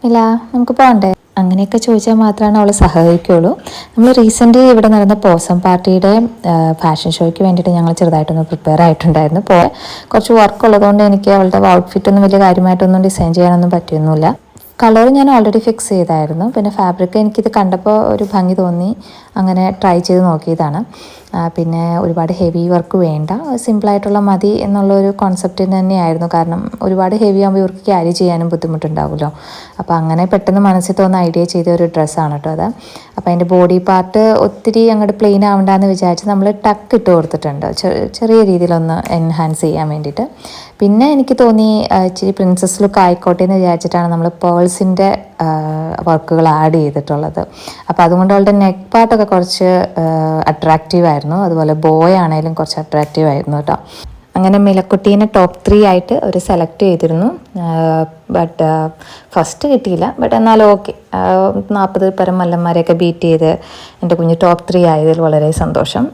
ഇല്ല, നമുക്ക് പോകണ്ടേ? അങ്ങനെയൊക്കെ ചോദിച്ചാൽ മാത്രമാണ് അവൾ സഹകരിക്കുകയുള്ളൂ. നമ്മൾ റീസെൻ്റ്ലി ഇവിടെ നടന്ന പോസം പാർട്ടിയുടെ ഫാഷൻ ഷോയ്ക്ക് വേണ്ടിയിട്ട് ഞങ്ങൾ ചെറുതായിട്ടൊന്ന് പ്രിപ്പയർ ആയിട്ടുണ്ടായിരുന്നു. കുറച്ച് വർക്ക് ഉള്ളതുകൊണ്ട് എനിക്ക് അവളുടെ ഔട്ട്ഫിറ്റൊന്നും വലിയ കാര്യമായിട്ടൊന്നും ഡിസൈൻ ചെയ്യാനൊന്നും പറ്റിയൊന്നുമില്ല. കളർ ഞാൻ ഓൾറെഡി ഫിക്സ് ചെയ്തായിരുന്നു. പിന്നെ ഫാബ്രിക് എനിക്കിത് കണ്ടപ്പോൾ ഒരു ഭംഗി തോന്നി, അങ്ങനെ ട്രൈ ചെയ്ത് നോക്കിയതാണ്. പിന്നെ ഒരുപാട് ഹെവി വർക്ക് വേണ്ട, സിമ്പിളായിട്ടുള്ള മതി എന്നുള്ളൊരു കോൺസെപ്റ്റിന് തന്നെയായിരുന്നു. കാരണം ഒരുപാട് ഹെവി ആകുമ്പോൾ ഇവർക്ക് ക്യാരി ചെയ്യാനും ബുദ്ധിമുട്ടുണ്ടാവുമല്ലോ. അപ്പോൾ അങ്ങനെ പെട്ടെന്ന് മനസ്സിൽ തോന്നുന്ന ഐഡിയ ചെയ്ത ഒരു ഡ്രസ്സാണ് കേട്ടോ അത്. അപ്പോൾ അതിൻ്റെ ബോഡി പാർട്ട് ഒത്തിരി അങ്ങോട്ട് പ്ലെയിൻ ആവണ്ടെന്ന് വിചാരിച്ച് നമ്മൾ ടക്ക് ഇട്ട് കൊടുത്തിട്ടുണ്ട്, ചെറിയ രീതിയിലൊന്ന് എൻഹാൻസ് ചെയ്യാൻ വേണ്ടിയിട്ട്. പിന്നെ എനിക്ക് തോന്നി ഇച്ചിരി പ്രിൻസസ് ലുക്ക് ആയിക്കോട്ടെ എന്ന് വിചാരിച്ചിട്ടാണ് നമ്മൾ പേൾസിൻ്റെ വർക്കുകൾ ആഡ് ചെയ്തിട്ടുള്ളത്. അപ്പോൾ അതുകൊണ്ട് അവളുടെ നെക്ക് പാർട്ടൊക്കെ കുറച്ച് അട്രാക്റ്റീവ് ആയിരുന്നു. അതുപോലെ ബോയ് ആണെങ്കിലും കുറച്ച് അട്രാക്റ്റീവ് ആയിരുന്നു കേട്ടോ. അങ്ങനെ മിലക്കുട്ടീനെ ടോപ്പ് 3 ആയിട്ട് അവർ സെലക്ട് ചെയ്തിരുന്നു. ബട്ട് ഫസ്റ്റ് കിട്ടിയില്ല. ബട്ട് എന്നാലും ഓക്കെ, 40 പരം മല്ലന്മാരെയൊക്കെ ബീറ്റ് ചെയ്ത് എൻ്റെ കുഞ്ഞ് ടോപ്പ് 3 ആയതിൽ വളരെ സന്തോഷം.